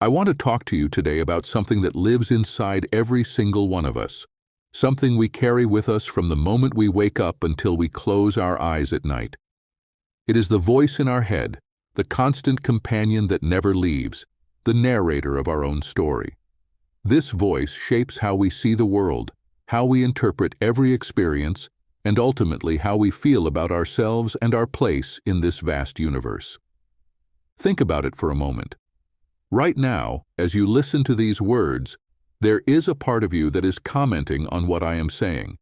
I want to talk to you today about something that lives inside every single one of us, something we carry with us from the moment we wake up until we close our eyes at night. It is the voice in our head, the constant companion that never leaves, the narrator of our own story. This voice shapes how we see the world, how we interpret every experience, and ultimately how we feel about ourselves and our place in this vast universe. Think about it for a moment. Right now, as you listen to these words, there is a part of you that is commenting on what I am saying.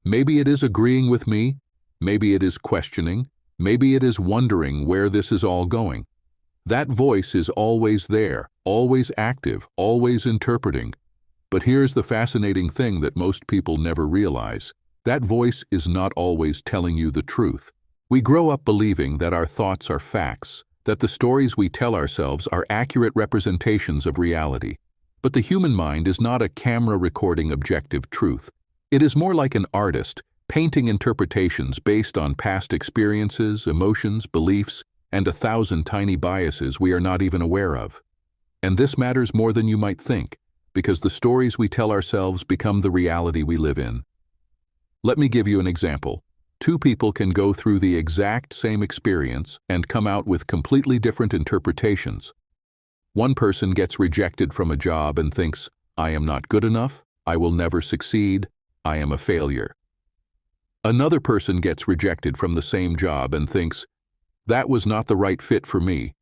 Maybe it is agreeing with me, maybe it is questioning, maybe it is wondering where this is all going. That voice is always there, always active, always interpreting. But here's the fascinating thing that most people never realize. That voice is not always telling you the truth. We grow up believing that our thoughts are facts, that the stories we tell ourselves are accurate representations of reality. But the human mind is not a camera recording objective truth. It is more like an artist, painting interpretations based on past experiences, emotions, beliefs, and 1,000 tiny biases we are not even aware of. And this matters more than you might think, because the stories we tell ourselves become the reality we live in. Let me give you an example. Two people can go through the exact same experience and come out with completely different interpretations. One person gets rejected from a job and thinks, "I am not good enough, I will never succeed, I am a failure." Another person gets rejected from the same job and thinks, "That was not the right fit for me.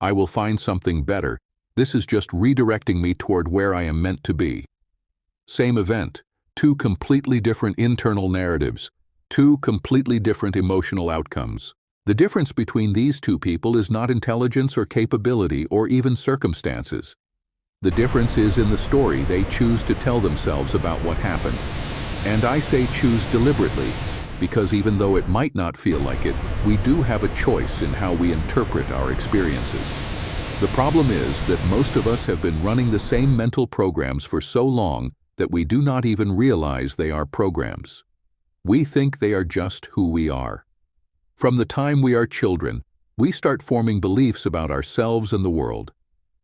I will find something better. This is just redirecting me toward where I am meant to be." Same event, two completely different internal narratives, two completely different emotional outcomes. The difference between these two people is not intelligence or capability or even circumstances. The difference is in the story they choose to tell themselves about what happened. And I say choose deliberately, because even though it might not feel like it, we do have a choice in how we interpret our experiences. The problem is that most of us have been running the same mental programs for so long that we do not even realize they are programs. We think they are just who we are. From the time we are children, we start forming beliefs about ourselves and the world.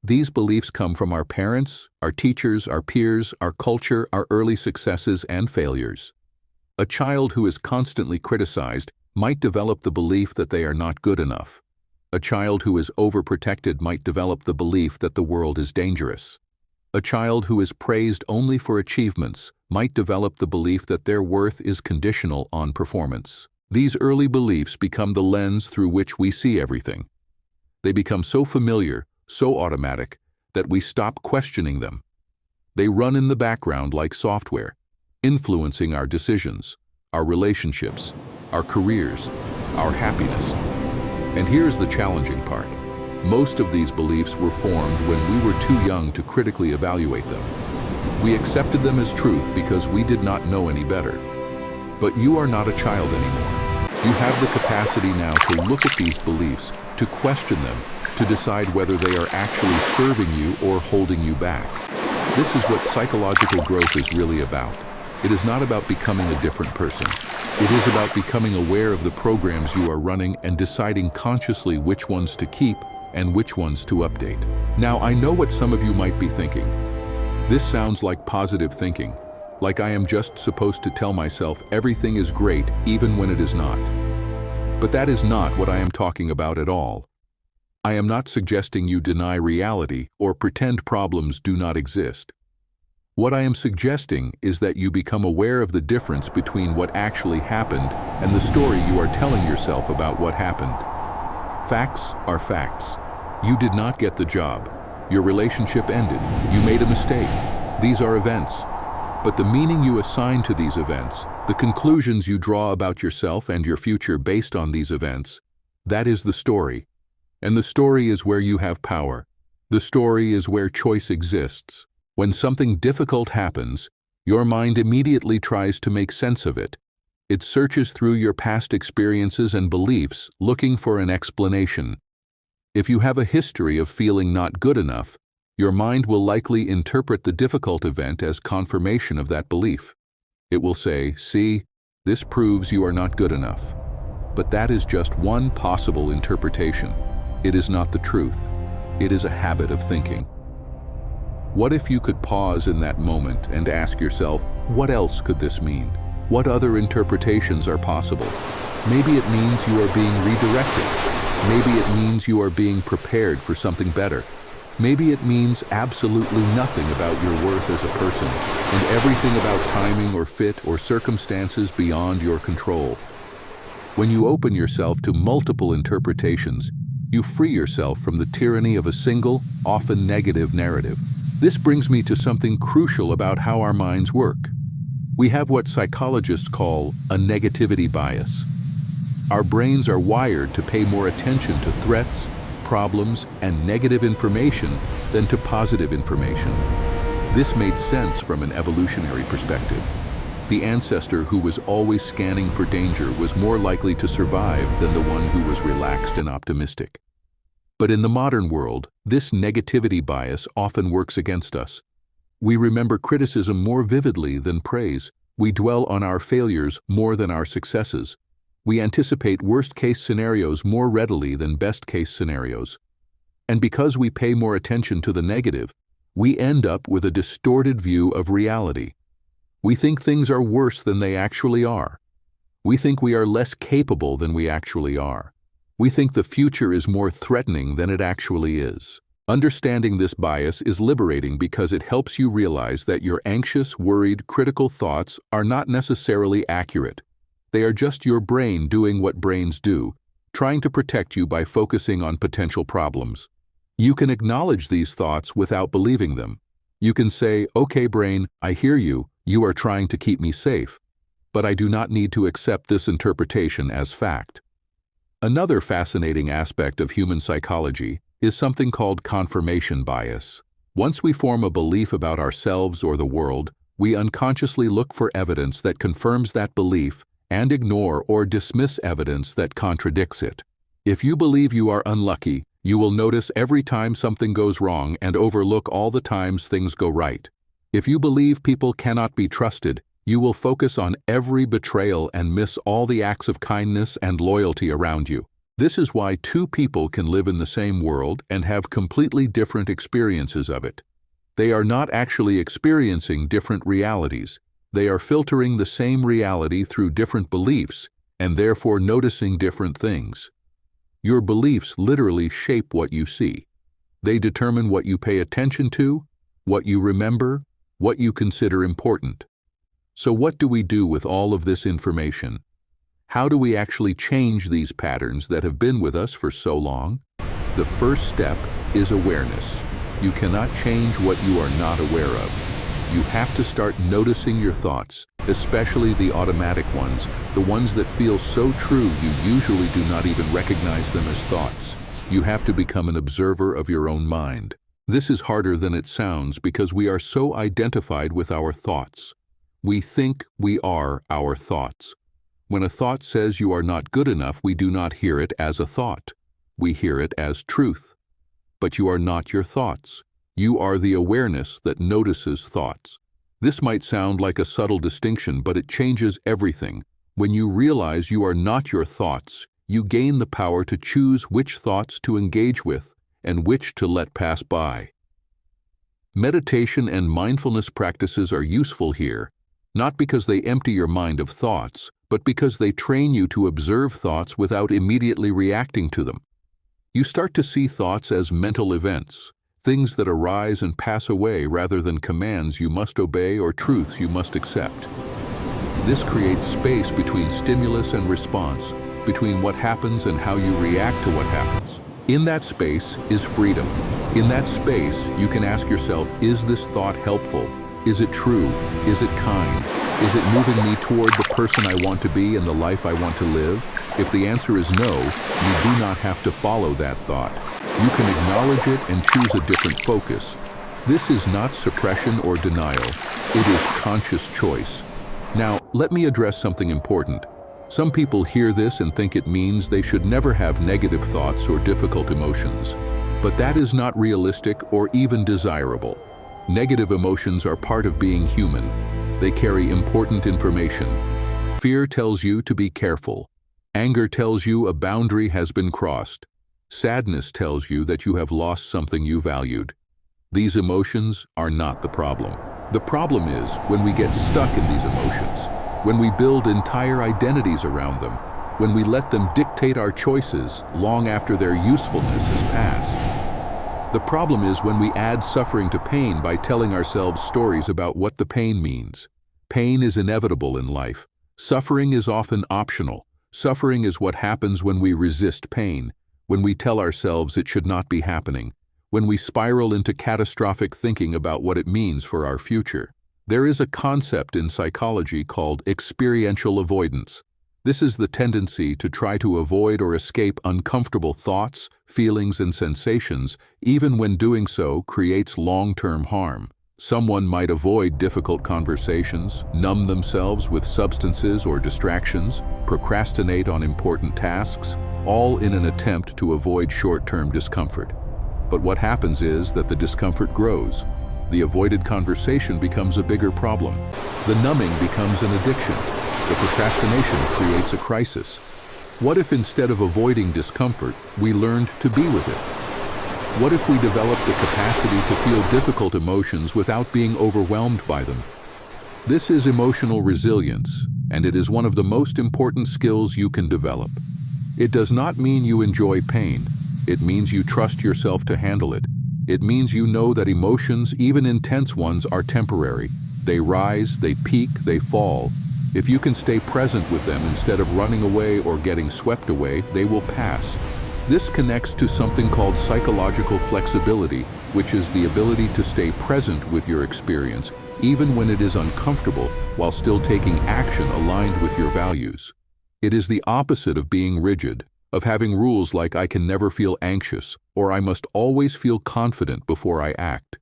These beliefs come from our parents, our teachers, our peers, our culture, our early successes and failures. A child who is constantly criticized might develop the belief that they are not good enough. A child who is overprotected might develop the belief that the world is dangerous. A child who is praised only for achievements might develop the belief that their worth is conditional on performance. These early beliefs become the lens through which we see everything. They become so familiar, so automatic, that we stop questioning them. They run in the background like software, influencing our decisions, our relationships, our careers, our happiness. And here's the challenging part. Most of these beliefs were formed when we were too young to critically evaluate them. We accepted them as truth because we did not know any better. But you are not a child anymore. You have the capacity now to look at these beliefs, to question them, to decide whether they are actually serving you or holding you back. This is what psychological growth is really about. It is not about becoming a different person. It is about becoming aware of the programs you are running and deciding consciously which ones to keep and which ones to update. Now, I know what some of you might be thinking. This sounds like positive thinking, like I am just supposed to tell myself everything is great even when it is not. But that is not what I am talking about at all. I am not suggesting you deny reality or pretend problems do not exist. What I am suggesting is that you become aware of the difference between what actually happened and the story you are telling yourself about what happened. Facts are facts. You did not get the job. Your relationship ended. You made a mistake. These are events. But the meaning you assign to these events, the conclusions you draw about yourself and your future based on these events, that is the story. And the story is where you have power. The story is where choice exists. When something difficult happens, your mind immediately tries to make sense of it. It searches through your past experiences and beliefs, looking for an explanation. If you have a history of feeling not good enough, your mind will likely interpret the difficult event as confirmation of that belief. It will say, "See, this proves you are not good enough." But that is just one possible interpretation. It is not the truth. It is a habit of thinking. What if you could pause in that moment and ask yourself, what else could this mean? What other interpretations are possible? Maybe it means you are being redirected. Maybe it means you are being prepared for something better. Maybe it means absolutely nothing about your worth as a person, and everything about timing or fit or circumstances beyond your control. When you open yourself to multiple interpretations, you free yourself from the tyranny of a single, often negative narrative. This brings me to something crucial about how our minds work. We have what psychologists call a negativity bias. Our brains are wired to pay more attention to threats, problems, and negative information than to positive information. This made sense from an evolutionary perspective. The ancestor who was always scanning for danger was more likely to survive than the one who was relaxed and optimistic. But in the modern world, this negativity bias often works against us. We remember criticism more vividly than praise. We dwell on our failures more than our successes. We anticipate worst-case scenarios more readily than best-case scenarios. And because we pay more attention to the negative, we end up with a distorted view of reality. We think things are worse than they actually are. We think we are less capable than we actually are. We think the future is more threatening than it actually is. Understanding this bias is liberating because it helps you realize that your anxious, worried, critical thoughts are not necessarily accurate. They are just your brain doing what brains do, trying to protect you by focusing on potential problems. You can acknowledge these thoughts without believing them. You can say, "Okay, brain, I hear you. You are trying to keep me safe. But I do not need to accept this interpretation as fact." Another fascinating aspect of human psychology is something called confirmation bias. Once we form a belief about ourselves or the world, we unconsciously look for evidence that confirms that belief and ignore or dismiss evidence that contradicts it. If you believe you are unlucky, you will notice every time something goes wrong and overlook all the times things go right. If you believe people cannot be trusted, you will focus on every betrayal and miss all the acts of kindness and loyalty around you. This is why two people can live in the same world and have completely different experiences of it. They are not actually experiencing different realities. They are filtering the same reality through different beliefs and therefore noticing different things. Your beliefs literally shape what you see. They determine what you pay attention to, what you remember, what you consider important. So what do we do with all of this information? How do we actually change these patterns that have been with us for so long? The first step is awareness. You cannot change what you are not aware of. You have to start noticing your thoughts, especially the automatic ones, the ones that feel so true you usually do not even recognize them as thoughts. You have to become an observer of your own mind. This is harder than it sounds because we are so identified with our thoughts. We think we are our thoughts. When a thought says you are not good enough, we do not hear it as a thought. We hear it as truth. But you are not your thoughts. You are the awareness that notices thoughts. This might sound like a subtle distinction, but it changes everything. When you realize you are not your thoughts, you gain the power to choose which thoughts to engage with and which to let pass by. Meditation and mindfulness practices are useful here, not because they empty your mind of thoughts, but because they train you to observe thoughts without immediately reacting to them. You start to see thoughts as mental events, things that arise and pass away rather than commands you must obey or truths you must accept. This creates space between stimulus and response, between what happens and how you react to what happens. In that space is freedom. In that space, you can ask yourself, is this thought helpful? Is it true? Is it kind? Is it moving me toward the person I want to be and the life I want to live? If the answer is no, you do not have to follow that thought. You can acknowledge it and choose a different focus. This is not suppression or denial. It is conscious choice. Now, let me address something important. Some people hear this and think it means they should never have negative thoughts or difficult emotions. But that is not realistic or even desirable. Negative emotions are part of being human. They carry important information. Fear tells you to be careful. Anger tells you a boundary has been crossed. Sadness tells you that you have lost something you valued. These emotions are not the problem. The problem is when we get stuck in these emotions, when we build entire identities around them, when we let them dictate our choices long after their usefulness has passed. The problem is when we add suffering to pain by telling ourselves stories about what the pain means. Pain is inevitable in life. Suffering is often optional. Suffering is what happens when we resist pain, when we tell ourselves it should not be happening, when we spiral into catastrophic thinking about what it means for our future. There is a concept in psychology called experiential avoidance. This is the tendency to try to avoid or escape uncomfortable thoughts, feelings, and sensations, even when doing so creates long-term harm. Someone might avoid difficult conversations, numb themselves with substances or distractions, procrastinate on important tasks, all in an attempt to avoid short-term discomfort. But what happens is that the discomfort grows. The avoided conversation becomes a bigger problem. The numbing becomes an addiction. The procrastination creates a crisis. What if instead of avoiding discomfort, we learned to be with it? What if we developed the capacity to feel difficult emotions without being overwhelmed by them? This is emotional resilience, and it is one of the most important skills you can develop. It does not mean you enjoy pain. It means you trust yourself to handle it. It means you know that emotions, even intense ones, are temporary. They rise, they peak, they fall. If you can stay present with them instead of running away or getting swept away, they will pass. This connects to something called psychological flexibility, which is the ability to stay present with your experience, even when it is uncomfortable, while still taking action aligned with your values. It is the opposite of being rigid, of having rules like I can never feel anxious, or I must always feel confident before I act.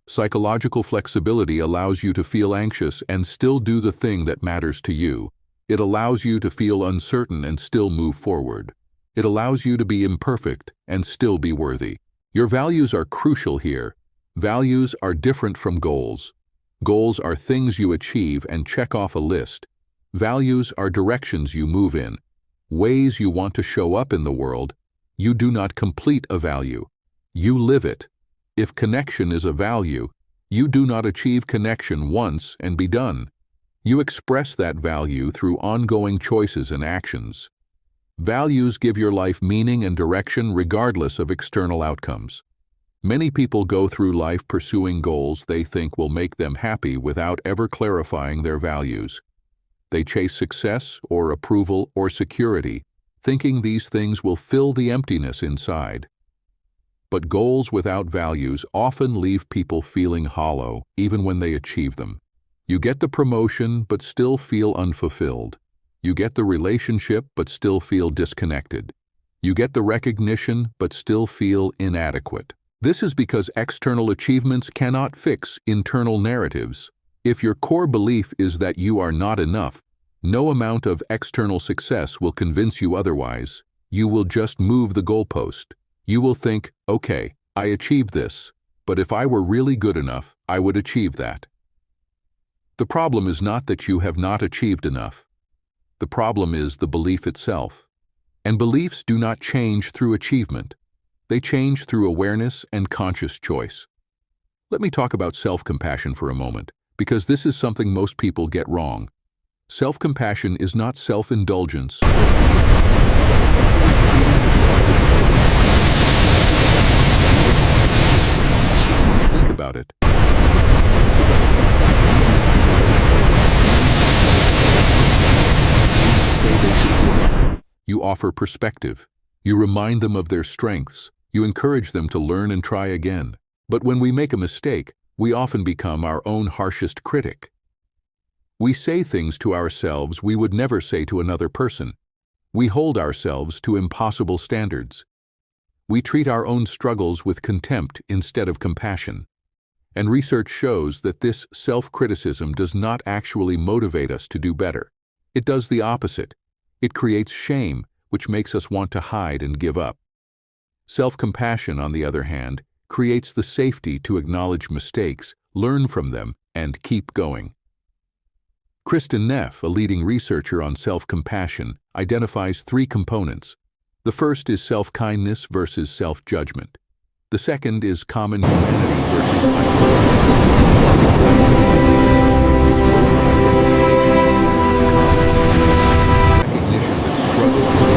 Psychological flexibility allows you to feel anxious and still do the thing that matters to you. It allows you to feel uncertain and still move forward. It allows you to be imperfect and still be worthy. Your values are crucial here. Values are different from goals. Goals are things you achieve and check off a list. Values are directions you move in, ways you want to show up in the world. You do not complete a value. You live it. If connection is a value, you do not achieve connection once and be done. You express that value through ongoing choices and actions. Values give your life meaning and direction regardless of external outcomes. Many people go through life pursuing goals they think will make them happy without ever clarifying their values. They chase success or approval or security, thinking these things will fill the emptiness inside. But goals without values often leave people feeling hollow, even when they achieve them. You get the promotion but still feel unfulfilled. You get the relationship but still feel disconnected. You get the recognition but still feel inadequate. This is because external achievements cannot fix internal narratives. If your core belief is that you are not enough, no amount of external success will convince you otherwise. You will just move the goalpost. You will think, okay, I achieved this, but if I were really good enough, I would achieve that. The problem is not that you have not achieved enough. The problem is the belief itself. And beliefs do not change through achievement. They change through awareness and conscious choice. Let me talk about self-compassion for a moment, because this is something most people get wrong. Self-compassion is not self-indulgence or making excuses. It is treating yourself with the same. Think about it. You offer perspective. You remind them of their strengths. You encourage them to learn and try again. But when we make a mistake, we often become our own harshest critic. We say things to ourselves we would never say to another person. We hold ourselves to impossible standards. We treat our own struggles with contempt instead of compassion. And research shows that this self-criticism does not actually motivate us to do better. It does the opposite. It creates shame, which makes us want to hide and give up. Self-compassion, on the other hand, creates the safety to acknowledge mistakes, learn from them, and keep going. Kristen Neff, a leading researcher on self-compassion, identifies three components. The first is self-kindness versus self-judgment. The second is common humanity versus isolation. Recognition that struggle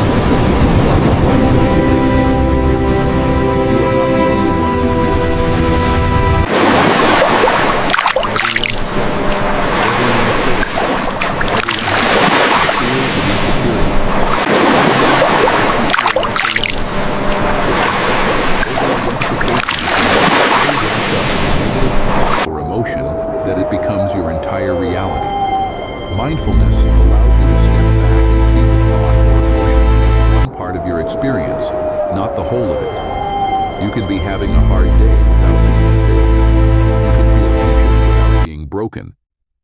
that it becomes your entire reality. Mindfulness allows you to step back and see the thought or emotion as one part of your experience, not the whole of it. You can be having a hard day without being a failure. You can feel anxious without being broken.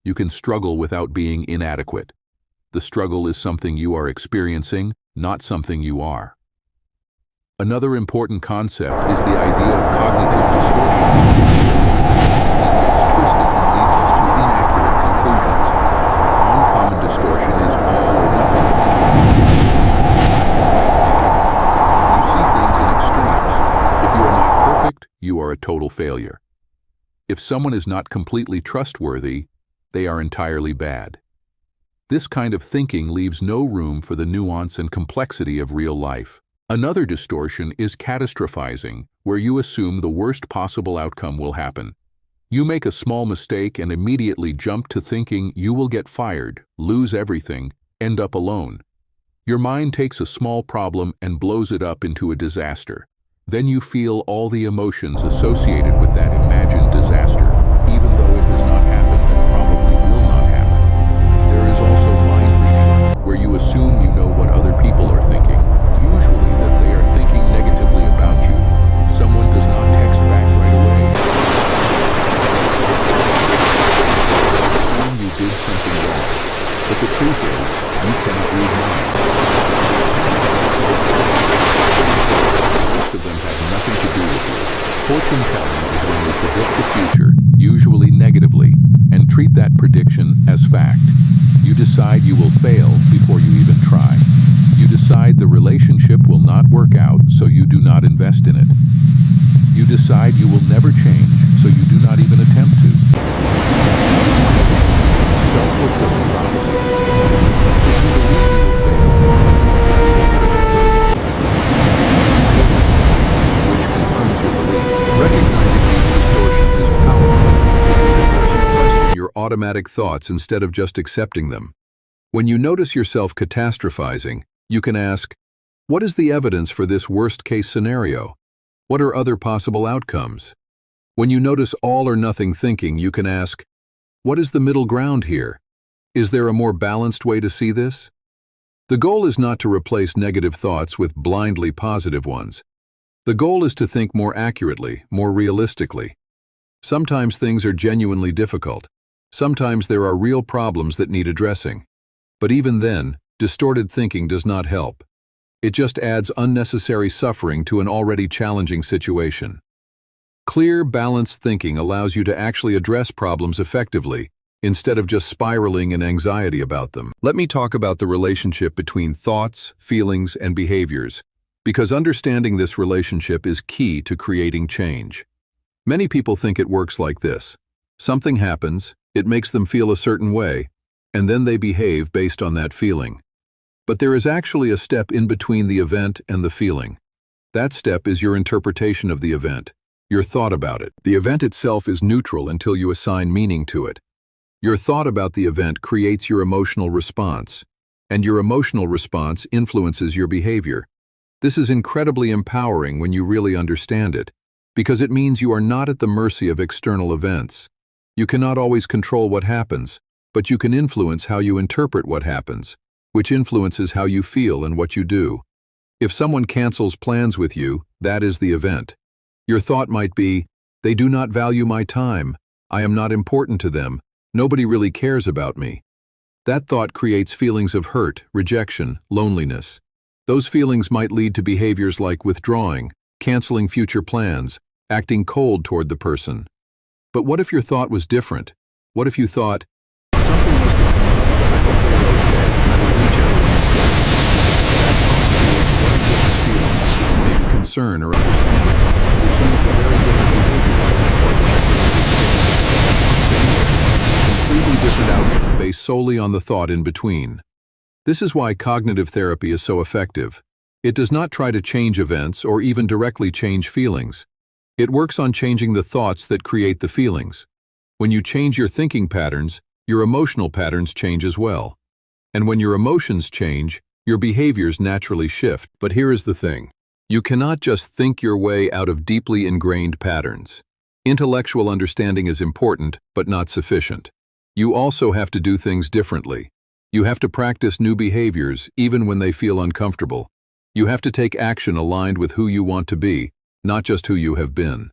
You can struggle without being inadequate. The struggle is something you are experiencing, not something you are. Another important concept is the idea of cognitive distortion. Distortion is all or nothing thinking. You see things in extremes. If you are not perfect, you are a total failure. If someone is not completely trustworthy, they are entirely bad. This kind of thinking leaves no room for the nuance and complexity of real life. Another distortion is catastrophizing, where you assume the worst possible outcome will happen. You make a small mistake and immediately jump to thinking you will get fired, lose everything, end up alone. Your mind takes a small problem and blows it up into a disaster. Then you feel all the emotions associated with that imagined disaster, even though it has not happened and probably will not happen. There is also mind reading, where you assume you know what other people are thinking, usually that they are thinking negatively about you. Someone does not text back right away. You did something wrong, but the truth is, you cannot read minds. Most of them have nothing to do with you. Fortune telling is when you predict the future, usually negatively, and treat that prediction as fact. You decide you will fail before you even try. You decide the relationship will not work out, so you do not invest in it. You decide you will never change, so you do not even attempt to. Self-fulfilling prophecies. If you believe you will fail, which confirms your belief. Recognizing these distortions is powerful because it helps you question your automatic thoughts instead of just accepting them. When you notice yourself catastrophizing, you can ask, what is the evidence for this worst-case scenario? What are other possible outcomes? When you notice all or nothing thinking, you can ask, what is the middle ground here? Is there a more balanced way to see this? The goal is not to replace negative thoughts with blindly positive ones. The goal is to think more accurately, more realistically. Sometimes things are genuinely difficult. Sometimes there are real problems that need addressing. But even then, distorted thinking does not help. It just adds unnecessary suffering to an already challenging situation. Clear, balanced thinking allows you to actually address problems effectively, instead of just spiraling in anxiety about them. Let me talk about the relationship between thoughts, feelings, and behaviors, because understanding this relationship is key to creating change. Many people think it works like this. Something happens, it makes them feel a certain way, and then they behave based on that feeling. But there is actually a step in between the event and the feeling. That step is your interpretation of the event. Your thought about it. The event itself is neutral until you assign meaning to it. Your thought about the event creates your emotional response, and your emotional response influences your behavior. This is incredibly empowering when you really understand it, because it means you are not at the mercy of external events. You cannot always control what happens, but you can influence how you interpret what happens, which influences how you feel and what you do. If someone cancels plans with you, that is the event. Your thought might be, they do not value my time, I am not important to them, nobody really cares about me. That thought creates feelings of hurt, rejection, loneliness. Those feelings might lead to behaviors like withdrawing, canceling future plans, acting cold toward the person. But what if your thought was different? What if you thought, something must have come up, I hope they are okay, I will reach out. That thought creates feelings, maybe concern or understanding, which lead to solely on the thought in between. This is why cognitive therapy is so effective. It does not try to change events or even directly change feelings. It works on changing the thoughts that create the feelings. When you change your thinking patterns, your emotional patterns change as well. And when your emotions change, your behaviors naturally shift. But here is the thing. You cannot just think your way out of deeply ingrained patterns. Intellectual understanding is important, but not sufficient. You also have to do things differently. You have to practice new behaviors, even when they feel uncomfortable. You have to take action aligned with who you want to be, not just who you have been.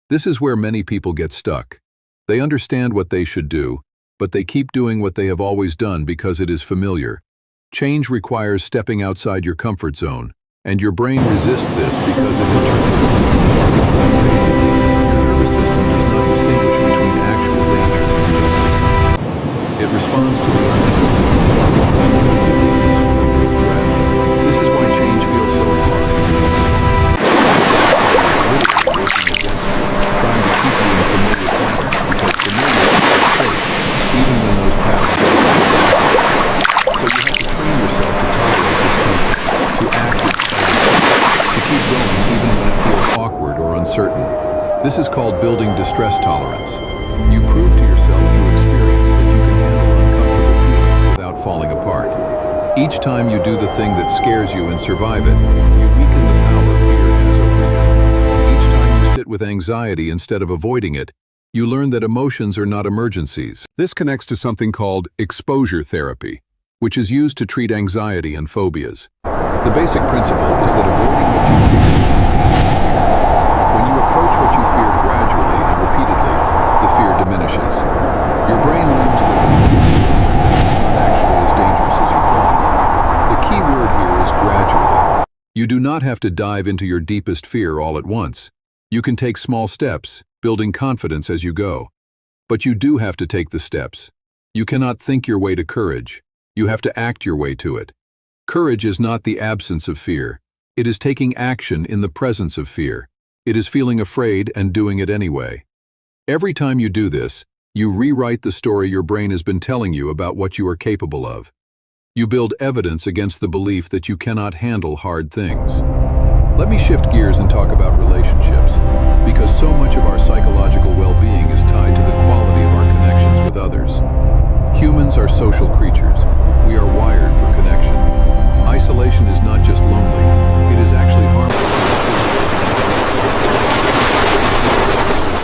This is where many people get stuck. They understand what they should do, but they keep doing what they have always done because it is familiar. Change requires stepping outside your comfort zone, and your brain resists this because it interprets your nervous system does not distinguish between actual danger and just it responds to the unknown. This is why change feels so hard. Trying to keep you in familiar patterns because familiar is safe, even when those patterns are so you have to train yourself to tolerate discomfort, to act in spite of to keep going even when it feels awkward or uncertain. This is called building distress tolerance. You prove to yourself through experience that you can handle uncomfortable feelings without falling apart. Each time you do the thing that scares you and survive it, you weaken the power fear has over you. Each time you sit with anxiety instead of avoiding it, you learn that emotions are not emergencies. This connects to something called exposure therapy, which is used to treat anxiety and phobias. The basic principle is that avoiding what you fear. When you approach what you fear gradually and repeatedly, the fear diminishes. Your brain learns that the fear is not actually as dangerous as you thought. The key word here is gradually. You do not have to dive into your deepest fear all at once. You can take small steps, building confidence as you go. But you do have to take the steps. You cannot think your way to courage. You have to act your way to it. Courage is not the absence of fear. It is taking action in the presence of fear. It is feeling afraid and doing it anyway. Every time you do this, you rewrite the story your brain has been telling you about what you are capable of. You build evidence against the belief that you cannot handle hard things. Let me shift gears and talk about relationships, because so much of our psychological well-being is tied to the quality of our connections with others. Humans are social creatures. We are wired for connection. Isolation is not just lonely, it is actually harmful.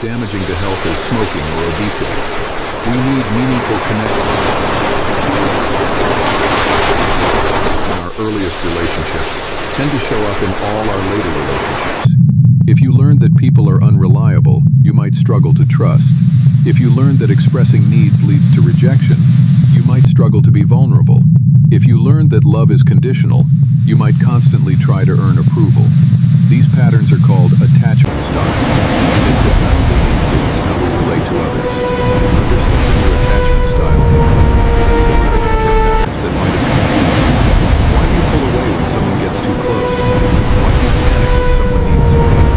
Damaging to health as smoking or obesity. We need meaningful connection. In our earliest relationships tend to show up in all our later relationships. If you learn that people are unreliable, you might struggle to trust. If you learn that expressing needs leads to rejection, you might struggle to be vulnerable. If you learn that love is conditional, you might constantly try to earn approval. These patterns are called attachment styles, and they profoundly influence how we relate to others. Understanding your attachment style can help you make sense of relationship patterns that might have confused you. Why do you pull away when someone gets too close? Why do you panic when someone needs space?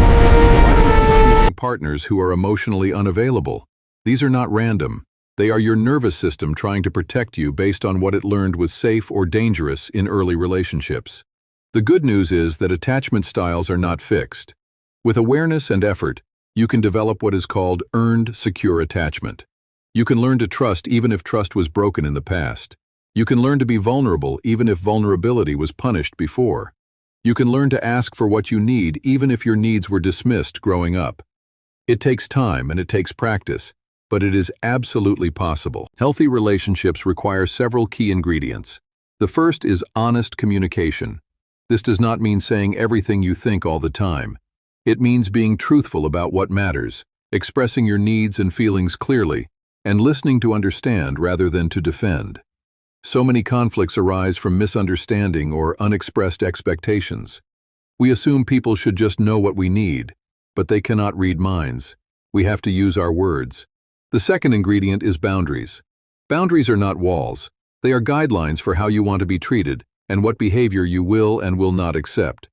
Why do you keep choosing partners who are emotionally unavailable? These are not random. They are your nervous system trying to protect you based on what it learned was safe or dangerous in early relationships. The good news is that attachment styles are not fixed. With awareness and effort, you can develop what is called earned secure attachment. You can learn to trust even if trust was broken in the past. You can learn to be vulnerable even if vulnerability was punished before. You can learn to ask for what you need even if your needs were dismissed growing up. It takes time and it takes practice, but it is absolutely possible. Healthy relationships require several key ingredients. The first is honest communication. This does not mean saying everything you think all the time. It means being truthful about what matters, expressing your needs and feelings clearly, and listening to understand rather than to defend. So many conflicts arise from misunderstanding or unexpressed expectations. We assume people should just know what we need, but they cannot read minds. We have to use our words. The second ingredient is boundaries. Boundaries are not walls. They are guidelines for how you want to be treated and what behavior you will and will not accept.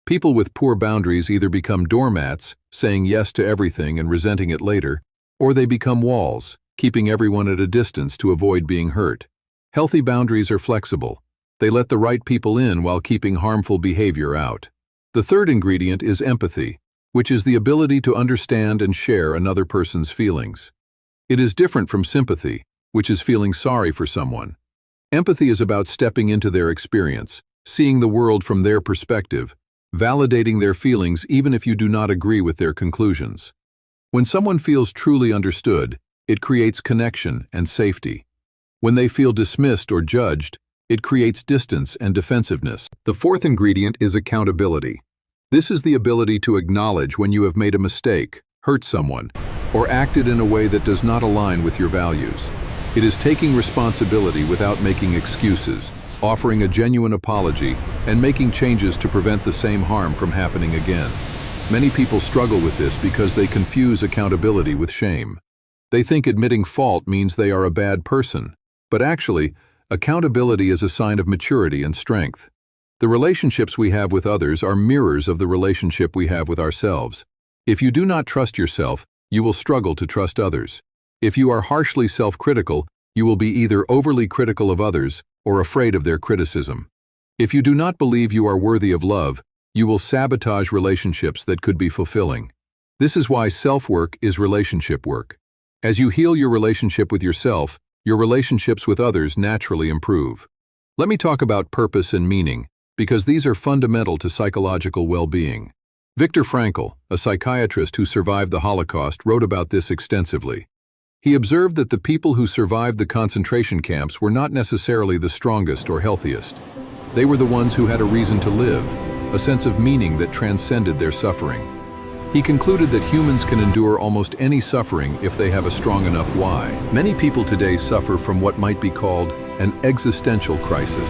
People with poor boundaries either become doormats, saying yes to everything and resenting it later, or they become walls, keeping everyone at a distance to avoid being hurt. Healthy boundaries are flexible. They let the right people in while keeping harmful behavior out. The third ingredient is empathy, which is the ability to understand and share another person's feelings. It is different from sympathy, which is feeling sorry for someone. Empathy is about stepping into their experience, seeing the world from their perspective, validating their feelings even if you do not agree with their conclusions. When someone feels truly understood, it creates connection and safety. When they feel dismissed or judged, it creates distance and defensiveness. The fourth ingredient is accountability. This is the ability to acknowledge when you have made a mistake, hurt someone, or acted in a way that does not align with your values. It is taking responsibility without making excuses, offering a genuine apology, and making changes to prevent the same harm from happening again. Many people struggle with this because they confuse accountability with shame. They think admitting fault means they are a bad person, but actually, accountability is a sign of maturity and strength. The relationships we have with others are mirrors of the relationship we have with ourselves. If you do not trust yourself, you will struggle to trust others. If you are harshly self-critical, you will be either overly critical of others or afraid of their criticism. If you do not believe you are worthy of love, you will sabotage relationships that could be fulfilling. This is why self-work is relationship work. As you heal your relationship with yourself, your relationships with others naturally improve. Let me talk about purpose and meaning, because these are fundamental to psychological well-being. Viktor Frankl, a psychiatrist who survived the Holocaust, wrote about this extensively. He observed that the people who survived the concentration camps were not necessarily the strongest or healthiest. They were the ones who had a reason to live, a sense of meaning that transcended their suffering. He concluded that humans can endure almost any suffering if they have a strong enough why. Many people today suffer from what might be called an existential crisis.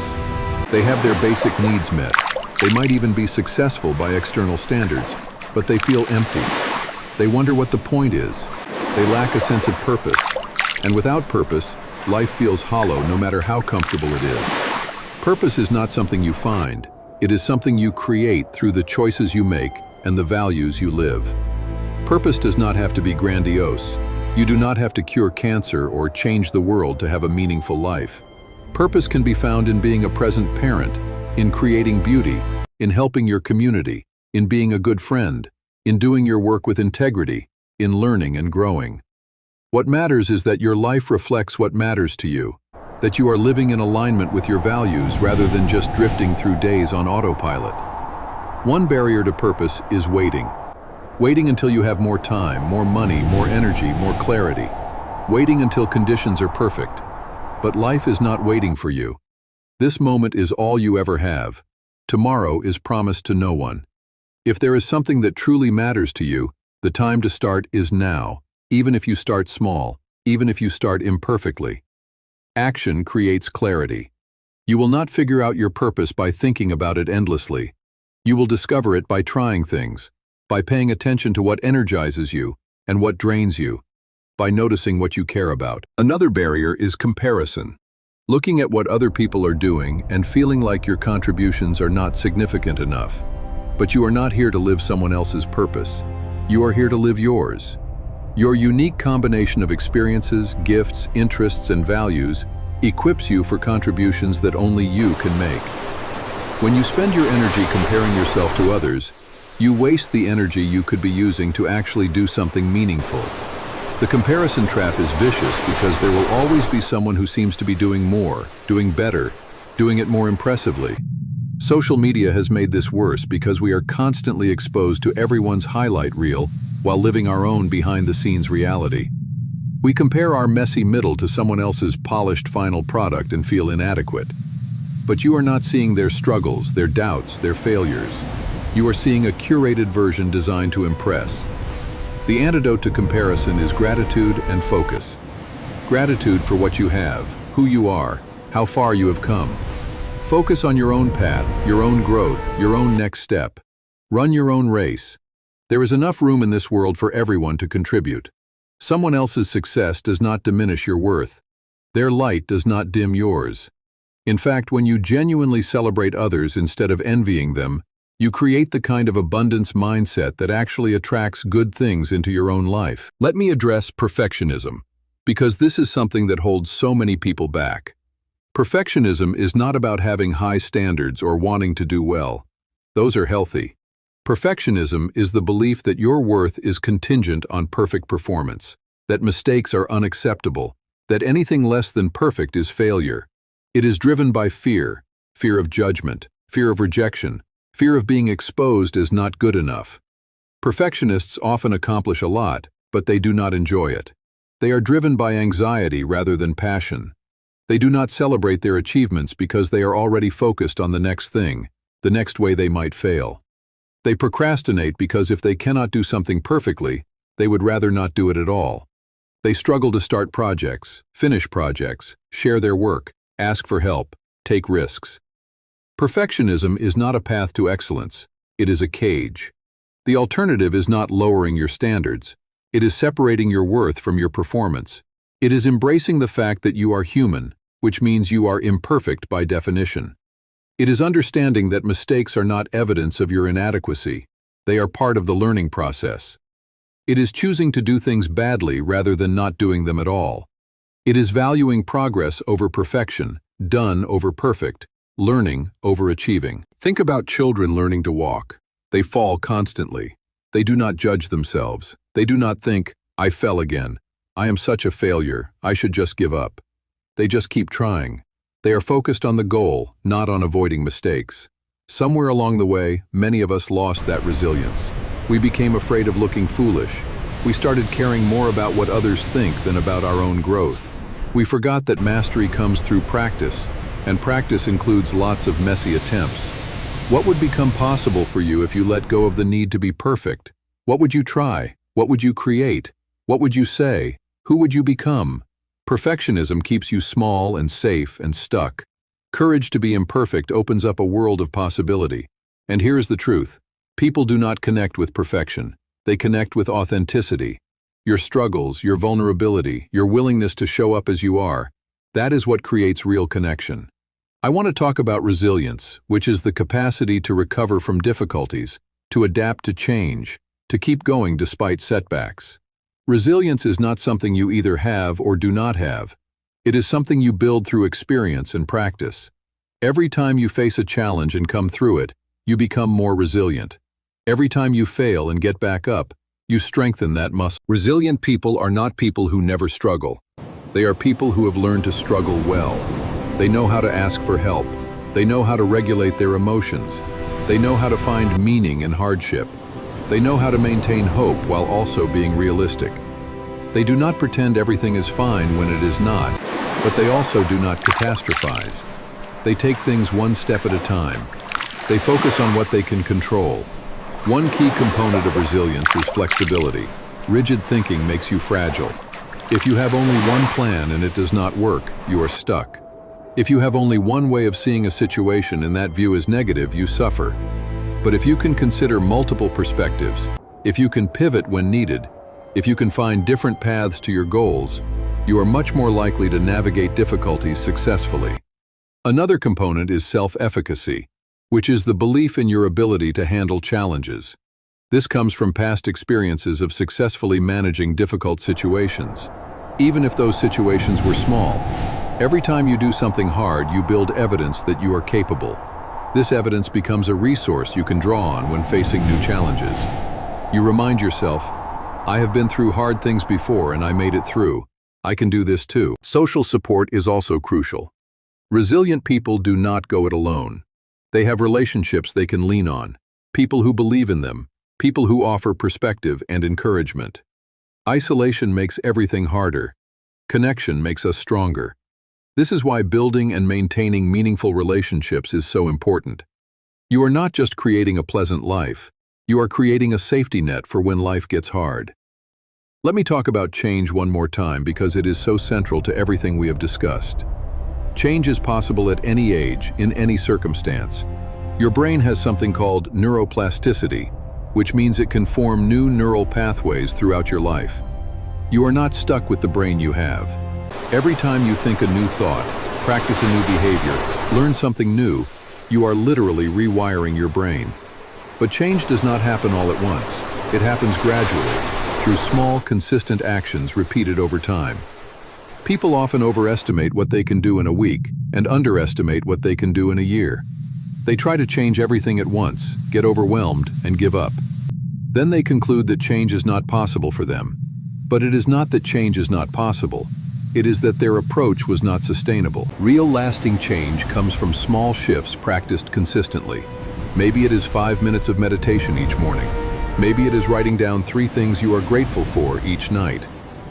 They have their basic needs met. They might even be successful by external standards, but they feel empty. They wonder what the point is. They lack a sense of purpose. And without purpose, life feels hollow no matter how comfortable it is. Purpose is not something you find. It is something you create through the choices you make and the values you live. Purpose does not have to be grandiose. You do not have to cure cancer or change the world to have a meaningful life. Purpose can be found in being a present parent, in creating beauty, in helping your community, in being a good friend, in doing your work with integrity, in learning and growing. What matters is that your life reflects what matters to you, that you are living in alignment with your values rather than just drifting through days on autopilot. One barrier to purpose is waiting. Waiting until you have more time, more money, more energy, more clarity. Waiting until conditions are perfect. But life is not waiting for you. This moment is all you ever have. Tomorrow is promised to no one. If there is something that truly matters to you, the time to start is now, even if you start small, even if you start imperfectly. Action creates clarity. You will not figure out your purpose by thinking about it endlessly. You will discover it by trying things, by paying attention to what energizes you and what drains you, by noticing what you care about. Another barrier is comparison. Looking at what other people are doing and feeling like your contributions are not significant enough. But you are not here to live someone else's purpose. You are here to live yours. Your unique combination of experiences, gifts, interests, and values equips you for contributions that only you can make. When you spend your energy comparing yourself to others, you waste the energy you could be using to actually do something meaningful. The comparison trap is vicious because there will always be someone who seems to be doing more, doing better, doing it more impressively. Social media has made this worse because we are constantly exposed to everyone's highlight reel while living our own behind-the-scenes reality. We compare our messy middle to someone else's polished final product and feel inadequate. But you are not seeing their struggles, their doubts, their failures. You are seeing a curated version designed to impress. The antidote to comparison is gratitude and focus. Gratitude for what you have, who you are, how far you have come. Focus on your own path, your own growth, your own next step. Run your own race. There is enough room in this world for everyone to contribute. Someone else's success does not diminish your worth. Their light does not dim yours. In fact, when you genuinely celebrate others instead of envying them, you create the kind of abundance mindset that actually attracts good things into your own life. Let me address perfectionism, because this is something that holds so many people back. Perfectionism is not about having high standards or wanting to do well. Those are healthy. Perfectionism is the belief that your worth is contingent on perfect performance, that mistakes are unacceptable, that anything less than perfect is failure. It is driven by fear, fear of judgment, fear of rejection, fear of being exposed as not good enough. Perfectionists often accomplish a lot, but they do not enjoy it. They are driven by anxiety rather than passion. They do not celebrate their achievements because they are already focused on the next thing, the next way they might fail. They procrastinate because if they cannot do something perfectly, they would rather not do it at all. They struggle to start projects, finish projects, share their work, ask for help, take risks. Perfectionism is not a path to excellence. It is a cage. The alternative is not lowering your standards. It is separating your worth from your performance. It is embracing the fact that you are human, which means you are imperfect by definition. It is understanding that mistakes are not evidence of your inadequacy. They are part of the learning process. It is choosing to do things badly rather than not doing them at all. It is valuing progress over perfection, done over perfect, learning over achieving. Think about children learning to walk. They fall constantly. They do not judge themselves. They do not think, I fell again. I am such a failure. I should just give up. They just keep trying. They are focused on the goal, not on avoiding mistakes. Somewhere along the way, many of us lost that resilience. We became afraid of looking foolish. We started caring more about what others think than about our own growth. We forgot that mastery comes through practice, and practice includes lots of messy attempts. What would become possible for you if you let go of the need to be perfect? What would you try? What would you create? What would you say? Who would you become? Perfectionism keeps you small and safe and stuck. Courage to be imperfect opens up a world of possibility. And here's the truth. People do not connect with perfection. They connect with authenticity. Your struggles, your vulnerability, your willingness to show up as you are, that is what creates real connection. I want to talk about resilience, which is the capacity to recover from difficulties, to adapt to change, to keep going despite setbacks. Resilience is not something you either have or do not have. It is something you build through experience and practice. Every time you face a challenge and come through it, you become more resilient. Every time you fail and get back up, you strengthen that muscle. Resilient people are not people who never struggle. They are people who have learned to struggle well. They know how to ask for help. They know how to regulate their emotions. They know how to find meaning in hardship. They know how to maintain hope while also being realistic. They do not pretend everything is fine when it is not, but they also do not catastrophize. They take things one step at a time. They focus on what they can control. One key component of resilience is flexibility. Rigid thinking makes you fragile. If you have only one plan and it does not work, you are stuck. If you have only one way of seeing a situation and that view is negative, you suffer. But if you can consider multiple perspectives, if you can pivot when needed, if you can find different paths to your goals, you are much more likely to navigate difficulties successfully. Another component is self-efficacy, which is the belief in your ability to handle challenges. This comes from past experiences of successfully managing difficult situations. Even if those situations were small, every time you do something hard, you build evidence that you are capable. This evidence becomes a resource you can draw on when facing new challenges. You remind yourself, I have been through hard things before and I made it through. I can do this too. Social support is also crucial. Resilient people do not go it alone. They have relationships they can lean on, people who believe in them, people who offer perspective and encouragement. Isolation makes everything harder. Connection makes us stronger. This is why building and maintaining meaningful relationships is so important. You are not just creating a pleasant life, you are creating a safety net for when life gets hard. Let me talk about change one more time because it is so central to everything we have discussed. Change is possible at any age, in any circumstance. Your brain has something called neuroplasticity, which means it can form new neural pathways throughout your life. You are not stuck with the brain you have. Every time you think a new thought, practice a new behavior, learn something new, you are literally rewiring your brain. But change does not happen all at once. It happens gradually, through small, consistent actions repeated over time. People often overestimate what they can do in a week and underestimate what they can do in a year. They try to change everything at once, get overwhelmed, and give up. Then they conclude that change is not possible for them. But it is not that change is not possible. It is that their approach was not sustainable. Real lasting change comes from small shifts practiced consistently. Maybe it is 5 minutes of meditation each morning. Maybe it is writing down 3 things you are grateful for each night.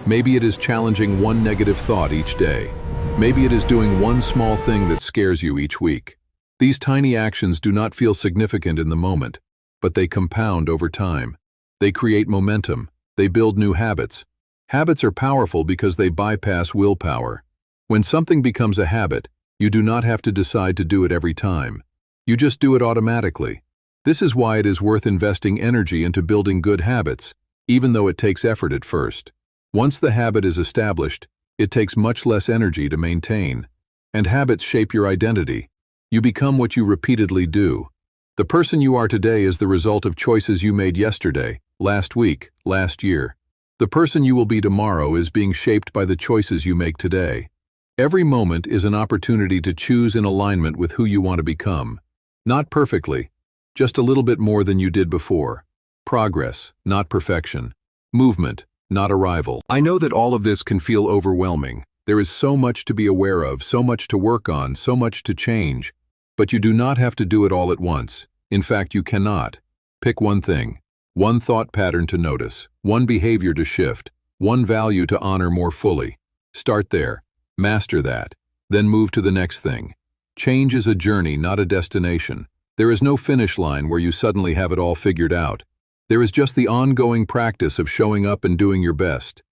Maybe it is challenging 1 negative thought each day. Maybe it is doing 1 small thing that scares you each week. These tiny actions do not feel significant in the moment, but they compound over time. They create momentum. They build new habits. Habits are powerful because they bypass willpower. When something becomes a habit, you do not have to decide to do it every time. You just do it automatically. This is why it is worth investing energy into building good habits, even though it takes effort at first. Once the habit is established, it takes much less energy to maintain. And habits shape your identity. You become what you repeatedly do. The person you are today is the result of choices you made yesterday, last week, last year. The person you will be tomorrow is being shaped by the choices you make today. Every moment is an opportunity to choose in alignment with who you want to become. Not perfectly, just a little bit more than you did before. Progress, not perfection. Movement, not arrival. I know that all of this can feel overwhelming. There is so much to be aware of, so much to work on, so much to change. But you do not have to do it all at once. In fact, you cannot. Pick one thing. One thought pattern to notice, one behavior to shift, one value to honor more fully. Start there, master that, then move to the next thing. Change is a journey, not a destination. There is no finish line where you suddenly have it all figured out. There is just the ongoing practice of showing up and doing your best.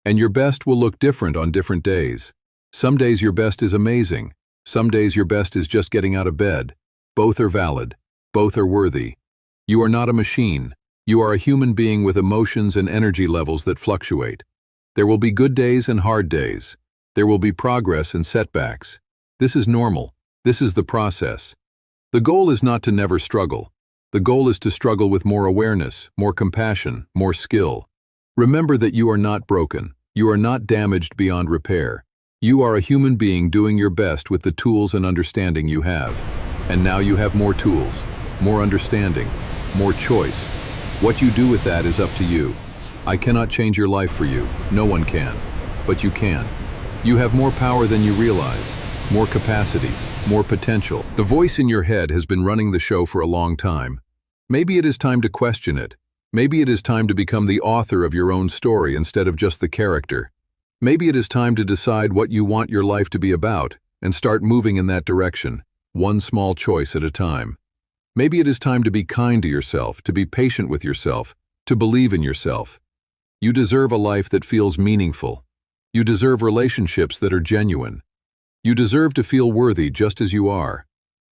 And your best will look different on different days. Some days your best is amazing. Some days your best is just getting out of bed. Both are valid. Both are worthy. You are not a machine. You are a human being with emotions and energy levels that fluctuate. There will be good days and hard days. There will be progress and setbacks. This is normal. This is the process. The goal is not to never struggle. The goal is to struggle with more awareness, more compassion, more skill. Remember that you are not broken. You are not damaged beyond repair. You are a human being doing your best with the tools and understanding you have. And now you have more tools, more understanding, more choice. What you do with that is up to you. I cannot change your life for you. No one can. But you can. You have more power than you realize, more capacity, more potential. The voice in your head has been running the show for a long time. Maybe it is time to question it. Maybe it is time to become the author of your own story instead of just the character. Maybe it is time to decide what you want your life to be about and start moving in that direction, one small choice at a time. Maybe it is time to be kind to yourself, to be patient with yourself, to believe in yourself. You deserve a life that feels meaningful. You deserve relationships that are genuine. You deserve to feel worthy just as you are.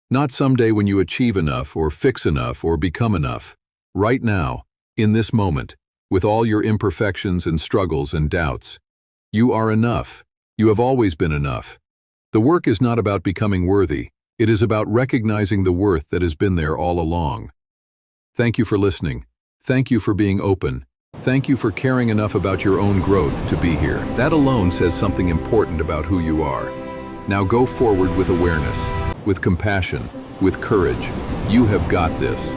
Not someday when you achieve enough or fix enough or become enough. Right now, in this moment, with all your imperfections and struggles and doubts. You are enough. You have always been enough. The work is not about becoming worthy. It is about recognizing the worth that has been there all along. Thank you for listening. Thank you for being open. Thank you for caring enough about your own growth to be here. That alone says something important about who you are. Now go forward with awareness, with compassion, with courage. You have got this.